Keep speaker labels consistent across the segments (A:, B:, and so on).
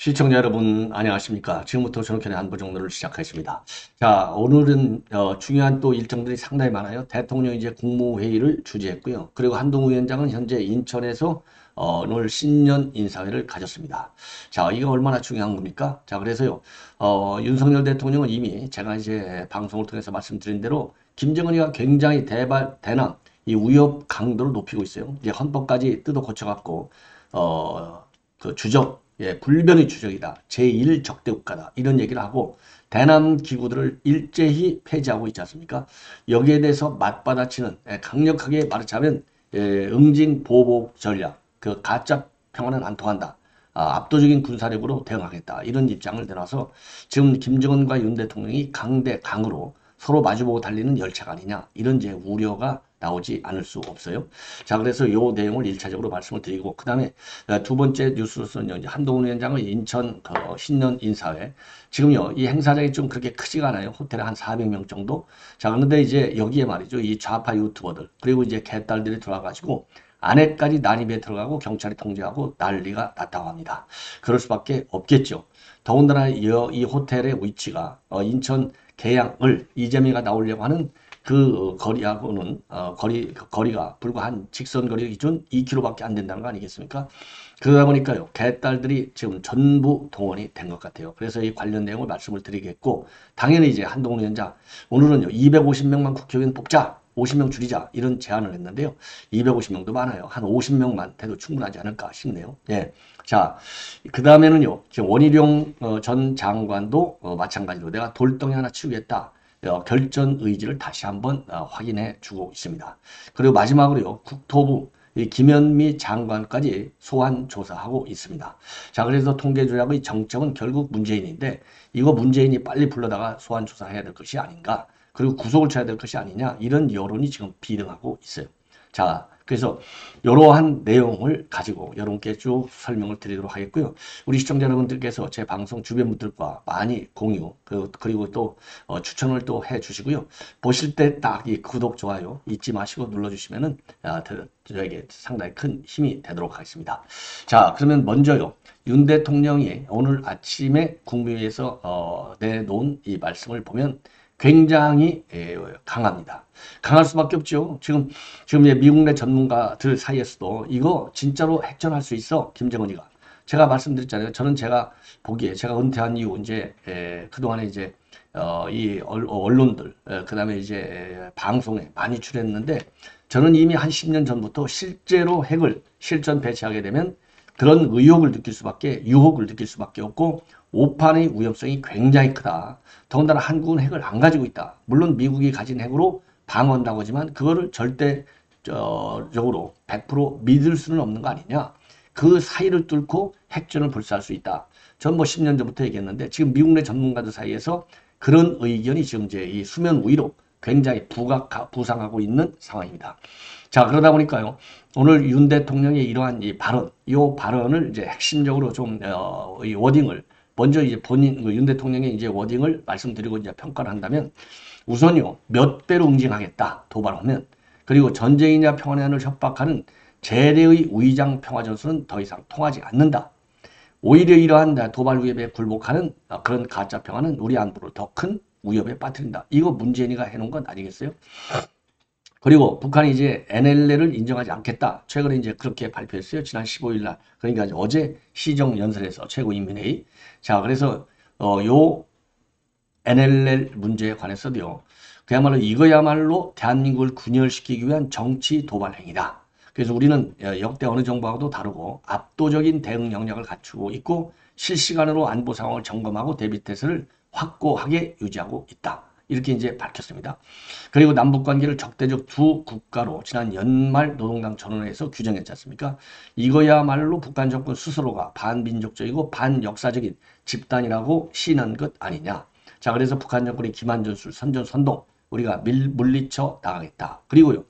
A: 시청자 여러분 안녕하십니까. 지금부터 저녁편의 안보정론을 시작하겠습니다. 자, 오늘은 중요한 또 일정들이 상당히 많아요. 대통령이 이제 국무회의를 주재했고요. 그리고 한동훈 위원장은 현재 인천에서 오늘 신년 인사회를 가졌습니다. 자, 이거 얼마나 중요한 겁니까? 자, 그래서요. 윤석열 대통령은 이미 제가 이제 방송을 통해서 말씀드린 대로 김정은이가 굉장히 대남 이 위협 강도를 높이고 있어요. 이제 헌법까지 뜯어 고쳐갖고 그 주적, 예, 불변의 주적이다. 제1적대국가다. 이런 얘기를 하고 대남 기구들을 일제히 폐지하고 있지 않습니까? 여기에 대해서 맞받아치는 강력하게 말하자면 응징보복 전략, 그 가짜 평화는 안 통한다. 압도적인 군사력으로 대응하겠다. 이런 입장을 내놔서 지금 김정은과 윤 대통령이 강대강으로 서로 마주보고 달리는 열차가 아니냐. 이런 이제 우려가 나오지 않을 수 없어요. 자, 그래서 요 내용을 1차적으로 말씀을 드리고, 그 다음에 두 번째 뉴스로서는 이제 한동훈 위원장의 인천 신년 인사회. 지금요, 이 행사장이 좀 그렇게 크지가 않아요. 호텔에 한 400명 정도. 자, 그런데 이제 여기에 말이죠. 이 좌파 유튜버들, 그리고 이제 개딸들이 들어와가지고, 안에까지 난입에 들어가고 경찰이 통제하고 난리가 났다고 합니다. 그럴 수밖에 없겠죠. 더군다나 이 호텔의 위치가 인천 계양을 이재명이가 나오려고 하는 그 거리하고는 거리가 불과 한 직선 거리 기준 2km밖에 안 된다는 거 아니겠습니까? 그러다 보니까요, 개딸들이 지금 전부 동원이 된 것 같아요. 그래서 이 관련 내용을 말씀을 드리겠고, 당연히 이제 한동훈 위원장 오늘은요 250명만 국회의원 뽑자, 50명 줄이자 이런 제안을 했는데요. 250명도 많아요. 한 50명만 돼도 충분하지 않을까 싶네요. 예. 자, 그 다음에는요, 지금 원희룡 전 장관도 마찬가지로 내가 돌덩이 하나 치우겠다. 결전 의지를 다시 한번 확인해 주고 있습니다. 그리고 마지막으로요, 국토부 이 김현미 장관까지 소환 조사하고 있습니다. 자, 그래서 통계 조작의 정점은 결국 문재인인데 이거 문재인이 빨리 불러다가 소환 조사해야 될 것이 아닌가? 그리고 구속을 쳐야 될 것이 아니냐? 이런 여론이 지금 비등하고 있어요. 자, 그래서 이러한 내용을 가지고 여러분께 쭉 설명을 드리도록 하겠고요. 우리 시청자 여러분들께서 제 방송 주변 분들과 많이 공유, 그리고 또 추천을 또 해주시고요. 보실 때 딱 이 구독, 좋아요 잊지 마시고 눌러주시면은 저에게 상당히 큰 힘이 되도록 하겠습니다. 자, 그러면 먼저요. 윤 대통령이 오늘 아침에 국무회의에서 내놓은 이 말씀을 보면 굉장히 강합니다. 강할 수밖에 없죠. 지금 미국 내 전문가들 사이에서도 이거 진짜로 핵전할 수 있어, 김정은이가. 제가 말씀드렸잖아요. 저는 제가 보기에 제가 은퇴한 이후 이제 그동안에 이제 이 언론들 그다음에 이제 방송에 많이 출연했는데 저는 이미 한 10년 전부터 실제로 핵을 실전 배치하게 되면 그런 유혹을 느낄 수밖에 없고 오판의 위험성이 굉장히 크다. 더군다나 한국은 핵을 안 가지고 있다. 물론 미국이 가진 핵으로 방어한다고 하지만 그거를 절대적으로 100% 믿을 수는 없는 거 아니냐. 그 사이를 뚫고 핵전을 불사할 수 있다. 전 뭐 10년 전부터 얘기했는데 지금 미국 내 전문가들 사이에서 그런 의견이 지금 이제 이 수면 위로 굉장히 부상하고 있는 상황입니다. 자, 그러다 보니까요. 오늘 윤 대통령의 이러한 이 발언을 이제 핵심적으로 좀, 이 워딩을, 먼저 이제 윤 대통령의 이제 워딩을 말씀드리고 이제 평가를 한다면, 우선요, 몇 배로 응징하겠다, 도발하면, 그리고 전쟁이냐 평화냐를 협박하는 재래의 위장 평화전술은 더 이상 통하지 않는다. 오히려 이러한 도발 위협에 굴복하는 그런 가짜 평화는 우리 안보를 더 큰 위협에 빠뜨린다. 이거 문재인이가 해놓은 건 아니겠어요? 그리고 북한이 이제 NLL을 인정하지 않겠다. 최근에 이제 그렇게 발표했어요. 지난 15일 날. 그러니까 어제 시정연설에서 최고인민회의. 자, 그래서 요 NLL 문제에 관해서도요. 그야말로 이거야말로 대한민국을 분열시키기 위한 정치 도발 행위다. 그래서 우리는 역대 어느 정부하고도 다르고 압도적인 대응 역량을 갖추고 있고 실시간으로 안보 상황을 점검하고 대비태세를 확고하게 유지하고 있다. 이렇게 이제 밝혔습니다. 그리고 남북관계를 적대적 두 국가로 지난 연말 노동당 전원회에서 규정했지 않습니까? 이거야말로 북한 정권 스스로가 반민족적이고 반역사적인 집단이라고 시인한 것 아니냐. 자, 그래서 북한 정권이 기만전술 선전선동 우리가 물리쳐 나가겠다. 그리고요,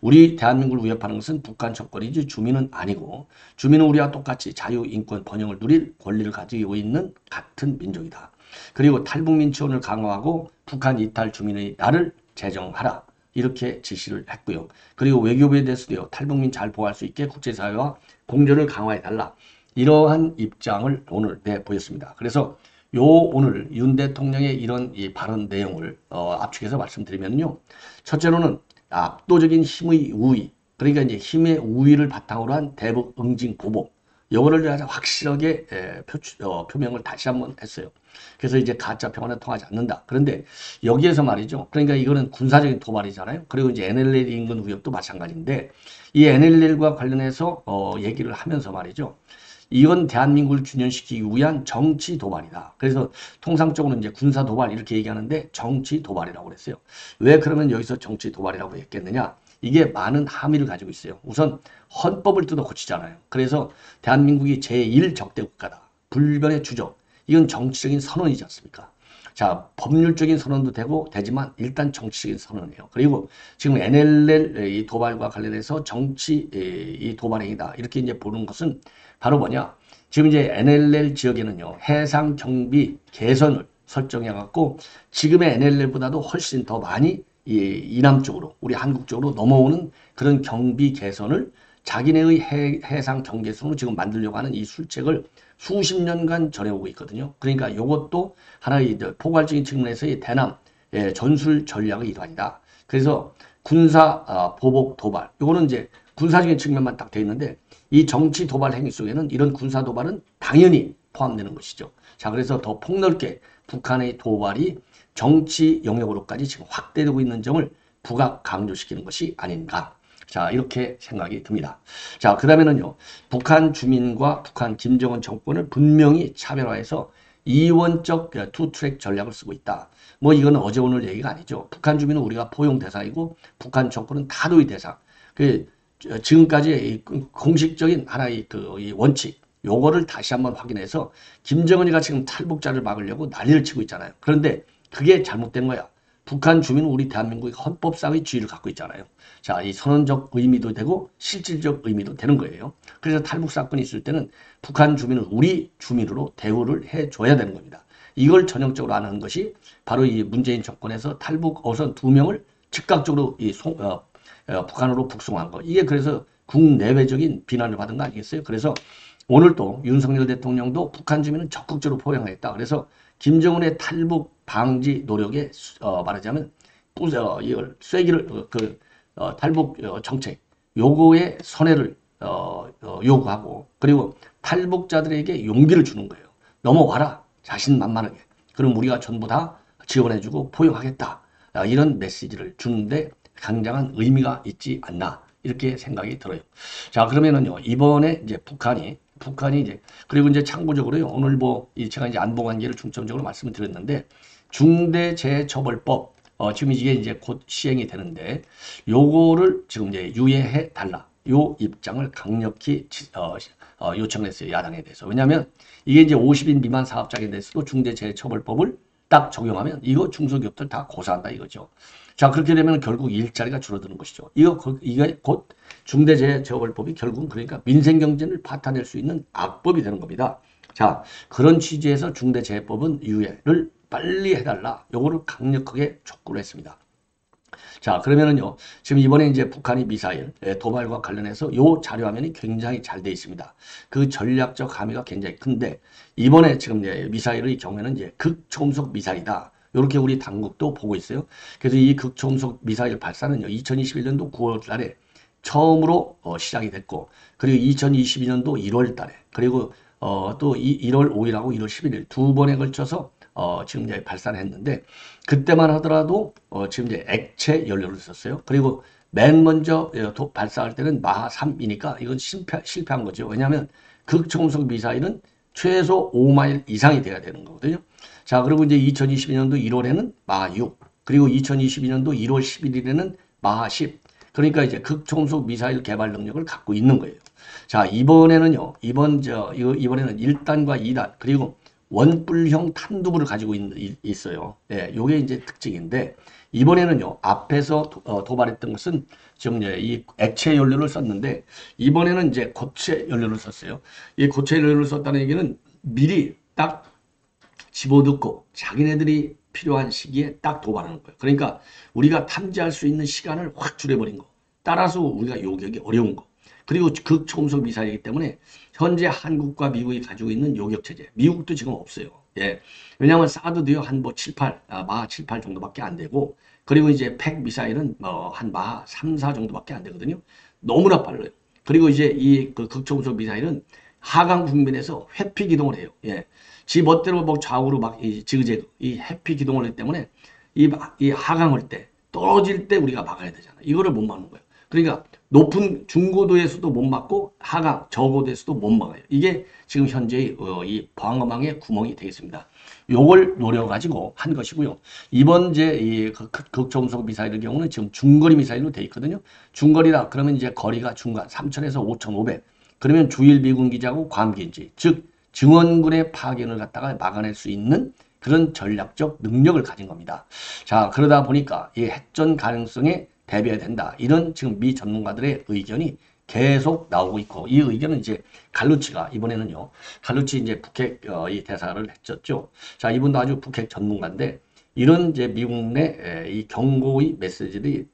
A: 우리 대한민국을 위협하는 것은 북한 정권이지 주민은 아니고 주민은 우리와 똑같이 자유, 인권, 번영을 누릴 권리를 가지고 있는 같은 민족이다. 그리고 탈북민 지원을 강화하고 북한 이탈 주민의 날을 제정하라. 이렇게 지시를 했고요. 그리고 외교부에 대해서도요. 탈북민 잘 보호할 수 있게 국제사회와 공조를 강화해달라. 이러한 입장을 오늘 내보였습니다. 그래서 오늘 윤 대통령의 이런 이 발언 내용을 압축해서 말씀드리면요. 첫째로는 압도적인 힘의 우위, 그러니까 이제 힘의 우위를 바탕으로 한 대북 응징 보복, 요거를 아주 확실하게 표명을 다시 한번 했어요. 그래서 이제 가짜 평화는 통하지 않는다. 그런데 여기에서 말이죠. 그러니까 이거는 군사적인 도발이잖아요. 그리고 이제 NLL 인근 위협도 마찬가지인데 이 NLL과 관련해서 얘기를 하면서 말이죠. 이건 대한민국을 균열시키기 위한 정치 도발이다. 그래서 통상적으로는 이제 군사 도발 이렇게 얘기하는데 정치 도발이라고 그랬어요. 왜 그러면 여기서 정치 도발이라고 했겠느냐? 이게 많은 함의를 가지고 있어요. 우선 헌법을 뜯어 고치잖아요. 그래서 대한민국이 제1적대 국가다. 불변의 주적. 이건 정치적인 선언이지 않습니까? 자, 법률적인 선언도 되지만 일단 정치적인 선언이에요. 그리고 지금 NLL 이 도발과 관련해서 정치 이 도발행위다. 이렇게 이제 보는 것은 바로 뭐냐? 지금 이제 NLL 지역에는요, 해상 경비 개선을 설정해 갖고 지금의 NLL보다도 훨씬 더 많이 이남 쪽으로, 우리 한국 쪽으로 넘어오는 그런 경비 개선을 자기네의 해상 경계선으로 지금 만들려고 하는 이 술책을 수십 년간 전해오고 있거든요. 그러니까 이것도 하나의 포괄적인 측면에서의 대남 전술 전략의 일환이다. 그래서 군사 보복 도발, 이거는 이제 군사적인 측면만 딱 되어 있는데 이 정치 도발 행위 속에는 이런 군사 도발은 당연히 포함되는 것이죠. 자, 그래서 더 폭넓게 북한의 도발이 정치 영역으로까지 지금 확대되고 있는 점을 부각 강조시키는 것이 아닌가. 자, 이렇게 생각이 듭니다. 자, 그 다음에는요, 북한 주민과 북한 김정은 정권을 분명히 차별화해서 이원적 투트랙 전략을 쓰고 있다. 뭐 이거는 어제 오늘 얘기가 아니죠. 북한 주민은 우리가 포용 대상이고 북한 정권은 타도의 대상. 지금까지 공식적인 하나의 이 원칙, 요거를 다시 한번 확인해서 김정은이가 지금 탈북자를 막으려고 난리를 치고 있잖아요. 그런데 그게 잘못된 거야. 북한 주민은 우리 대한민국의 헌법상의 지위를 갖고 있잖아요. 자, 이 선언적 의미도 되고 실질적 의미도 되는 거예요. 그래서 탈북 사건이 있을 때는 북한 주민을 우리 주민으로 대우를 해줘야 되는 겁니다. 이걸 전형적으로 안 하는 것이 바로 이 문재인 정권에서 탈북 어선 2명을 즉각적으로 북한으로 북송한 거. 이게 그래서 국내외적인 비난을 받은 거 아니겠어요? 그래서 오늘 또 윤석열 대통령도 북한 주민은 적극적으로 포용했다. 그래서 김정은의 탈북 방지 노력에 말하자면 이걸 쐐기를 탈북 정책 요거에 선회를 요구하고 그리고 탈북자들에게 용기를 주는 거예요. 넘어와라 자신만만하게. 그럼 우리가 전부 다 지원해주고 포용하겠다. 이런 메시지를 주는데 굉장한 의미가 있지 않나 이렇게 생각이 들어요. 자, 그러면은요 이번에 이제 북한이 이제 그리고 이제 참고적으로요 오늘 제가 이제 안보관계를 중점적으로 말씀을 드렸는데 중대재해처벌법 지금 이게 이제 곧 시행이 되는데 요거를 지금 이제 유예해 달라 요 입장을 강력히 요청했어요 야당에 대해서. 왜냐하면 이게 이제 50인 미만 사업장에 대해서도 중대재해처벌법을 딱 적용하면 이거 중소기업들 다 고소한다 이거죠. 자, 그렇게 되면 결국 일자리가 줄어드는 것이죠. 이게 곧 중대재해처벌법이 결국은 그러니까 민생경제를 파탄낼 수 있는 악법이 되는 겁니다. 자, 그런 취지에서 중대재해법은 유예를 빨리 해달라. 요거를 강력하게 촉구를 했습니다. 자, 그러면은요, 지금 이번에 이제 북한이 미사일 도발과 관련해서 요 자료화면이 굉장히 잘 돼 있습니다. 그 전략적 함의가 굉장히 큰데, 이번에 지금 이제 미사일의 경우에는 이제 극초음속 미사일이다. 이렇게 우리 당국도 보고 있어요. 그래서 이 극초음속 미사일 발사는요, 2021년도 9월 달에 처음으로 시작이 됐고, 그리고 2022년도 1월 달에, 그리고 또 1월 5일하고 1월 11일 두 번에 걸쳐서 지금 이제 발사를 했는데 그때만 하더라도 지금 이제 액체 연료를 썼어요. 그리고 맨 먼저 발사할 때는 마하 3이니까 이건 실패한 거죠. 왜냐하면 극초음속 미사일은 최소 5마일 이상이 돼야 되는 거거든요. 자, 그리고 이제 2022년도 1월에는 마하 6, 그리고 2022년도 1월 11일에는 마하 10. 그러니까 이제 극초음속 미사일 개발 능력을 갖고 있는 거예요. 자, 이번에는요. 이번에는 1단과 2단 그리고 원뿔형 탄두부를 가지고 있어요. 예, 요게 이제 특징인데 이번에는요. 앞에서 도발했던 것은 지금 이제 이 액체 연료를 썼는데 이번에는 이제 고체 연료를 썼어요. 이 고체 연료를 썼다는 얘기는 미리 딱 집어넣고 자기네들이 필요한 시기에 딱 도발하는 거예요. 그러니까 우리가 탐지할 수 있는 시간을 확 줄여버린 거. 따라서 우리가 요격이 어려운 거. 그리고 극초음속 미사일이기 때문에 현재 한국과 미국이 가지고 있는 요격체제, 미국도 지금 없어요. 예. 왜냐하면 사드도요, 한 뭐 7, 8, 마하 7, 8 정도밖에 안 되고, 그리고 이제 팩 미사일은 한 마하 3, 4 정도밖에 안 되거든요. 너무나 빨라요. 그리고 이제 이 그 극초음속 미사일은 하강 국면에서 회피 기동을 해요. 예. 지 멋대로 뭐 좌우로 막 지그재그 이 회피 기동을 하기 때문에 이 하강할 때 떨어질 때 우리가 막아야 되잖아. 이거를 못 막는 거예요. 그러니까 높은 중고도에서도 못 막고 하강 저고도에서도 못 막아요. 이게 지금 현재의 이 방어망의 구멍이 되겠습니다. 요걸 노려가지고 한 것이고요. 이번 이제 이 극초음속 미사일의 경우는 지금 중거리 미사일로 돼 있거든요. 중거리다 그러면 이제 거리가 중간 3,000에서 5,500. 그러면 주일 미군 기지하고 괌기지, 즉 증원군의 파견을 갖다가 막아낼 수 있는 그런 전략적 능력을 가진 겁니다. 자, 그러다 보니까 이 핵전 가능성에 대비해야 된다. 이런 지금 미 전문가들의 의견이 계속 나오고 있고, 이 의견은 이제 갈루치가 이번에는요, 갈루치 이제 북핵 이 대사를 했었죠. 자, 이분도 아주 북핵 전문가인데, 이런 이제 미국 내 이 경고의 메시지들이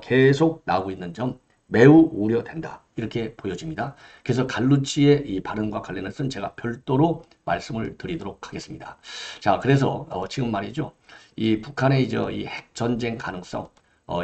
A: 계속 나오고 있는 점 매우 우려된다. 이렇게 보여집니다. 그래서 갈루치의 이 발언과 관련해서는 제가 별도로 말씀을 드리도록 하겠습니다. 자, 그래서 지금 말이죠. 이 북한의 이 핵전쟁 가능성,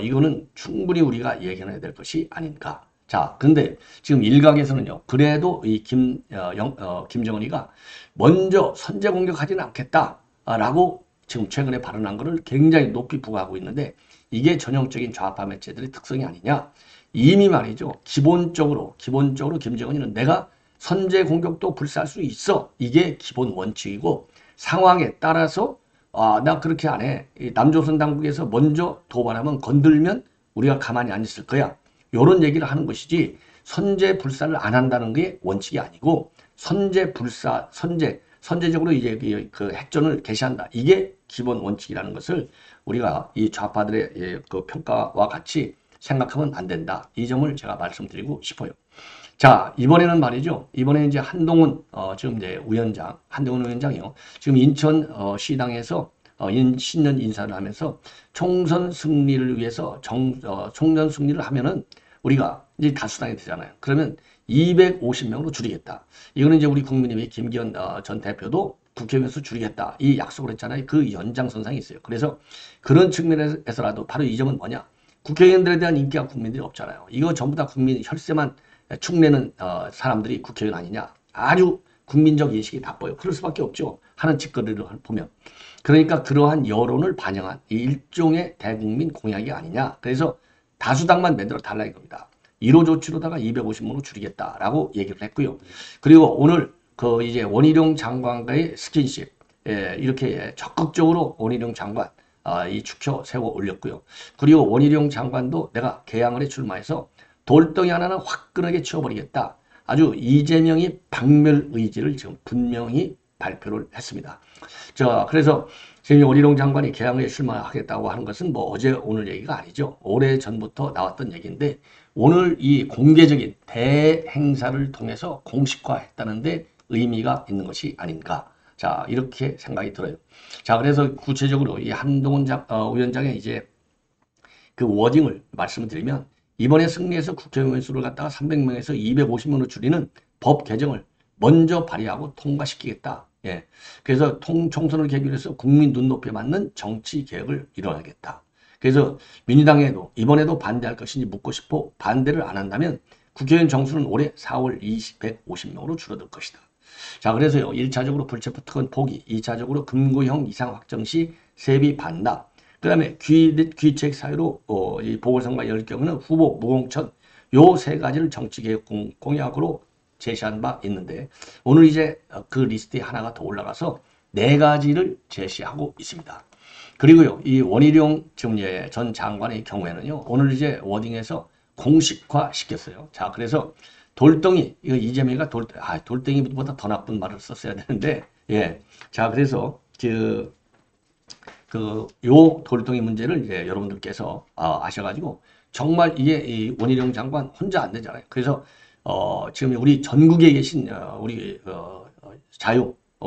A: 이거는 충분히 우리가 예견해야 될 것이 아닌가. 자, 근데 지금 일각에서는요, 그래도 이 김정은이가 먼저 선제 공격하지는 않겠다라고 지금 최근에 발언한 것을 굉장히 높이 부각하고 있는데, 이게 전형적인 좌파 매체들의 특성이 아니냐. 이미 말이죠. 기본적으로 김정은이는 내가 선제 공격도 불사할 수 있어. 이게 기본 원칙이고, 상황에 따라서 나 그렇게 안 해. 남조선 당국에서 먼저 도발하면 건들면 우리가 가만히 안 있을 거야. 이런 얘기를 하는 것이지, 선제 불사를 안 한다는 게 원칙이 아니고, 선제적으로 이제 그 핵전을 개시한다. 이게 기본 원칙이라는 것을 우리가 이 좌파들의 그 평가와 같이 생각하면 안 된다. 이 점을 제가 말씀드리고 싶어요. 자, 이번에는 말이죠. 이번에 이제 한동훈, 지금 이제 한동훈 위원장이요. 지금 인천, 시당에서, 신년 인사를 하면서 총선 승리를 위해서 총선 승리를 하면은 우리가 이제 다수당이 되잖아요. 그러면 250명으로 줄이겠다. 이거는 이제 우리 국민의힘 김기현 전 대표도 국회의원수 줄이겠다. 이 약속을 했잖아요. 그 연장선상이 있어요. 그래서 그런 측면에서라도 바로 이 점은 뭐냐. 국회의원들에 대한 인기가 국민들이 없잖아요. 이거 전부 다 국민 혈세만 축내는 사람들이 국회의원 아니냐. 아주 국민적 인식이 나빠요. 그럴 수밖에 없죠. 하는 짓거리를 보면. 그러니까 그러한 여론을 반영한 일종의 대국민 공약이 아니냐. 그래서 다수당만 만들어 달라 이겁니다. 1호 조치로다가 250명으로 줄이겠다라고 얘기를 했고요. 그리고 오늘 그 이제 원희룡 장관과의 스킨십, 이렇게 적극적으로 원희룡 장관 이 축혀 세워 올렸고요. 그리고 원희룡 장관도 내가 개항을에 출마해서 돌덩이 하나는 화끈하게 치워버리겠다. 아주 이재명이 박멸 의지를 지금 분명히 발표를 했습니다. 자, 그래서 지금 원희룡 장관이 개항에 출마하겠다고 하는 것은 뭐 어제 오늘 얘기가 아니죠. 오래 전부터 나왔던 얘기인데 오늘 이 공개적인 대행사를 통해서 공식화했다는데 의미가 있는 것이 아닌가. 자, 이렇게 생각이 들어요. 자, 그래서 구체적으로 이 한동훈 위원장의 이제 그 워딩을 말씀을 드리면 이번에 승리해서 국회의원 수를 갖다가 300명에서 250명으로 줄이는 법 개정을 먼저 발의하고 통과시키겠다. 예. 그래서 총선을 계기로 해서 국민 눈높이에 맞는 정치 개혁을 이뤄야겠다. 그래서 민주당에도 이번에도 반대할 것인지 묻고 싶어 반대를 안 한다면 국회의원 정수는 올해 4월 150명으로 줄어들 것이다. 자, 그래서요. 1차적으로 불체포 특권 포기, 2차적으로 금고형 이상 확정 시 세비 반납, 그 다음에 귀책 사유로 이 보궐선거 열 경우는 후보 무공천, 요 세 가지를 정치개혁 공약으로 제시한 바 있는데 오늘 이제 그 리스트에 하나가 더 올라가서 네 가지를 제시하고 있습니다. 그리고요, 이 원희룡 전 장관의 경우에는요, 오늘 이제 워딩에서 공식화 시켰어요. 자, 그래서 돌덩이, 이거 이재명이가 돌덩이보다 더 나쁜 말을 썼어야 되는데, 예. 자, 그래서 요 돌덩이 문제를 이제 여러분들께서 아셔가지고, 정말 이게 이 원희룡 장관 혼자 안 되잖아요. 그래서, 지금 우리 전국에 계신, 우리,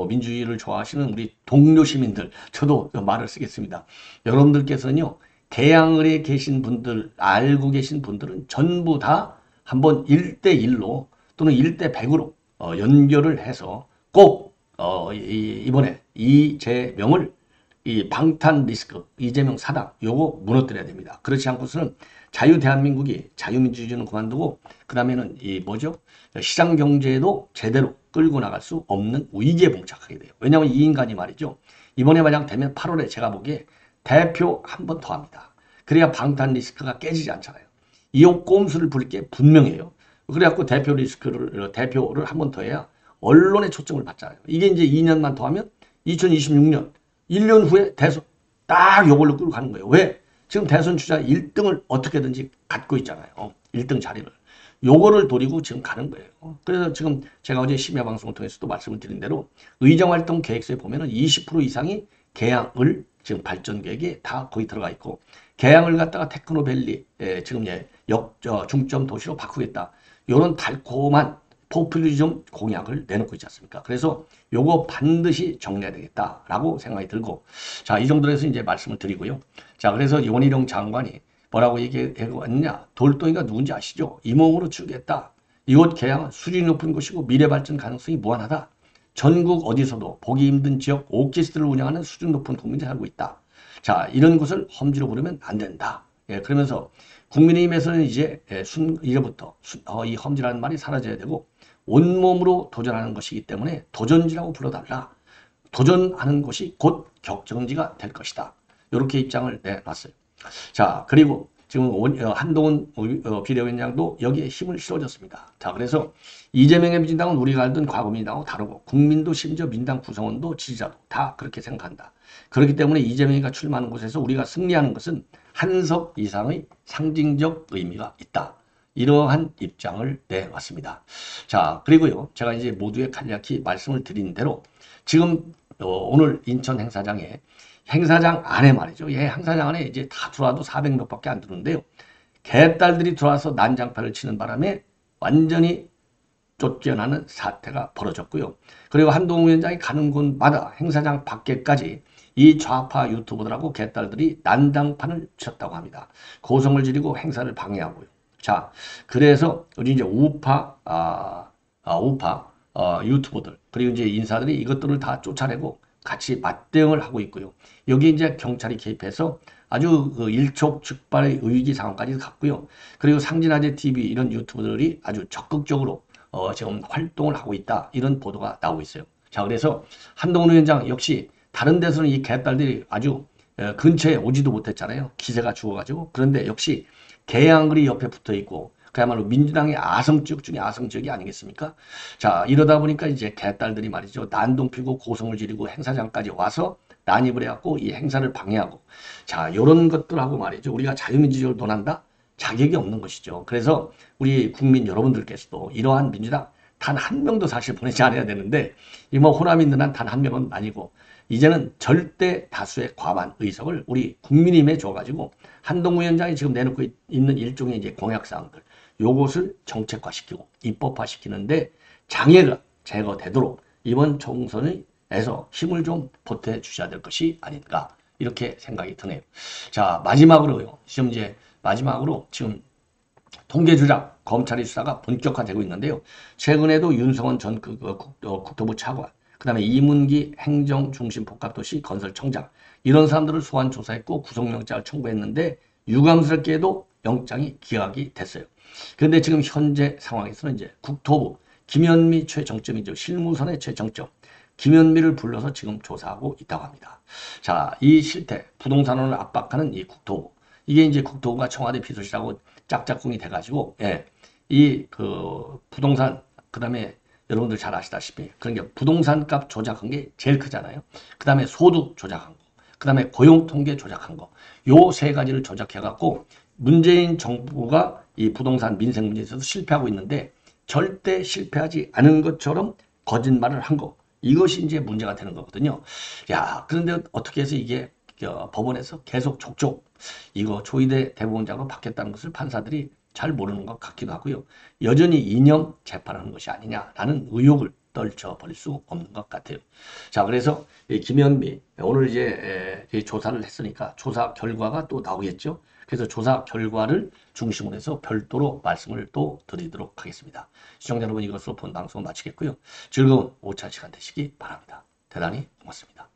A: 민주주의를 좋아하시는 우리 동료 시민들, 저도 말을 쓰겠습니다. 여러분들께서는요, 대양을에 계신 분들, 알고 계신 분들은 전부 다 한번 1대1로 또는 1대100으로 연결을 해서 꼭 이번에 이재명을 이 방탄 리스크, 이재명 사당 요거 무너뜨려야 됩니다. 그렇지 않고서는 자유 대한민국이 자유민주주의는 그만두고 그 다음에는 이 뭐죠? 시장 경제도 제대로 끌고 나갈 수 없는 위기에 봉착하게 돼요. 왜냐하면 이 인간이 말이죠. 이번에 만약 되면 8월에 제가 보기에 대표 한 번 더 합니다. 그래야 방탄 리스크가 깨지지 않잖아요. 이 꼼수를 부릴 게 분명해요. 그래갖고 대표를 한 번 더 해야 언론의 초점을 받잖아요. 이게 이제 2년만 더 하면 2026년 1년 후에 대선 딱 요걸로 끌고 가는 거예요. 왜? 지금 대선 주자 1등을 어떻게든지 갖고 있잖아요. 1등 자리를. 요거를 노리고 지금 가는 거예요. 그래서 지금 제가 어제 심야 방송을 통해서도 말씀을 드린 대로 의정활동 계획서에 보면은 20% 이상이 계양을 지금 발전 계획에 다 거의 들어가 있고 계양을 갖다가 테크노밸리 지금 중점 도시로 바꾸겠다. 이런 달콤한 포퓰리즘 공약을 내놓고 있지 않습니까? 그래서 요거 반드시 정리해야 되겠다라고 생각이 들고 자, 이 정도로 해서 이제 말씀을 드리고요. 자, 그래서 원희룡 장관이 뭐라고 얘기했느냐? 돌덩이가 누군지 아시죠? 이몽으로 치우겠다. 이곳 계양은 수준이 높은 곳이고 미래 발전 가능성이 무한하다. 전국 어디서도 보기 힘든 지역 오키스트를 운영하는 수준 높은 국민이 살고 있다. 자, 이런 곳을 험지로 부르면 안 된다. 예, 그러면서 국민의힘에서는 이제부터 이 험지라는 말이 사라져야 되고 온몸으로 도전하는 것이기 때문에 도전지라고 불러달라. 도전하는 것이 곧 격정지가 될 것이다. 이렇게 입장을 내놨어요. 자, 그리고 지금 한동훈 비대위원장도 여기에 힘을 실어줬습니다. 자, 그래서 이재명의 민주당은 우리가 알던 과거 민주당하고 다르고 국민도 심지어 민주당 구성원도 지지자도 다 그렇게 생각한다. 그렇기 때문에 이재명이가 출마하는 곳에서 우리가 승리하는 것은 한석 이상의 상징적 의미가 있다. 이러한 입장을 내왔습니다. 자, 그리고요. 제가 이제 모두의 간략히 말씀을 드린 대로 지금 오늘 인천 행사장에 행사장 안에 말이죠. 예, 행사장 안에 이제 다 들어와도 400몇 밖에 안 들어오는데요. 개딸들이 들어와서 난장판을 치는 바람에 완전히 쫓겨나는 사태가 벌어졌고요. 그리고 한동훈 위원장이 가는 곳마다 행사장 밖에까지 이 좌파 유튜버들하고 개딸들이 난장판을 쳤다고 합니다. 고성을 지르고 행사를 방해하고요. 자, 그래서 우리 이제 우파 유튜버들 그리고 이제 인사들이 이것들을 다 쫓아내고 같이 맞대응을 하고 있고요. 여기 이제 경찰이 개입해서 아주 일촉즉발의 위기 상황까지 갔고요. 그리고 상진아재 TV 이런 유튜버들이 아주 적극적으로 지금 활동을 하고 있다. 이런 보도가 나오고 있어요. 자, 그래서 한동훈 위원장 역시 다른 데서는 이 개딸들이 아주 근처에 오지도 못했잖아요. 기세가 죽어가지고. 그런데 역시 개양을이 옆에 붙어 있고 그야말로 민주당의 아성지역 중에 아성지역이 아니겠습니까? 자, 이러다 보니까 이제 개딸들이 말이죠. 난동 피고 고성을 지르고 행사장까지 와서 난입을 해갖고 이 행사를 방해하고 자, 요런 것들하고 말이죠. 우리가 자유민주주의를 논한다? 자격이 없는 것이죠. 그래서 우리 국민 여러분들께서도 이러한 민주당 단 한 명도 사실 보내지 않아야 되는데 이 뭐 호남 있는 한 단 한 명은 아니고 이제는 절대 다수의 과반 의석을 우리 국민의힘에 줘가지고 한동훈 위원장이 지금 내놓고 있는 일종의 이제 공약사항들 요것을 정책화시키고 입법화시키는데 장애가 제거되도록 이번 총선에서 힘을 좀 보태주셔야 될 것이 아닌가 이렇게 생각이 드네요. 자, 마지막으로요. 지금 통계 조작 검찰의 수사가 본격화되고 있는데요. 최근에도 윤석원 전 국토부 차관 그 다음에 이문기 행정중심복합도시 건설청장 이런 사람들을 소환 조사했고 구속영장을 청구했는데 유감스럽게도 영장이 기각이 됐어요. 그런데 지금 현재 상황에서는 이제 국토부 김현미 최정점이죠. 실무선의 최정점 김현미를 불러서 지금 조사하고 있다고 합니다. 자, 이 실태 부동산원을 압박하는 이 국토부 이게 이제 국토부가 청와대 비서실하고 짝짝꿍이 돼가지고 이 부동산 그 다음에 여러분들 잘 아시다시피 그런 게 부동산 값 조작한 게 제일 크잖아요. 그 다음에 소득 조작한 거, 그 다음에 고용 통계 조작한 거, 요 세 가지를 조작해갖고 문재인 정부가 이 부동산 민생 문제에 있어서 실패하고 있는데 절대 실패하지 않은 것처럼 거짓말을 한 거. 이것이 이제 문제가 되는 거거든요. 야, 그런데 어떻게 해서 이게 법원에서 계속 족족 이거 조희대 대법원장으로 바뀌었다는 것을 판사들이 잘 모르는 것 같기도 하고요. 여전히 이념 재판하는 것이 아니냐라는 의혹을 떨쳐버릴 수 없는 것 같아요. 자, 그래서 이 김현미 오늘 이제 조사를 했으니까 조사 결과가 또 나오겠죠. 그래서 조사 결과를 중심으로 해서 별도로 말씀을 또 드리도록 하겠습니다. 시청자 여러분, 이것으로 본 방송 마치겠고요. 즐거운 오찬 시간 되시기 바랍니다. 대단히 고맙습니다.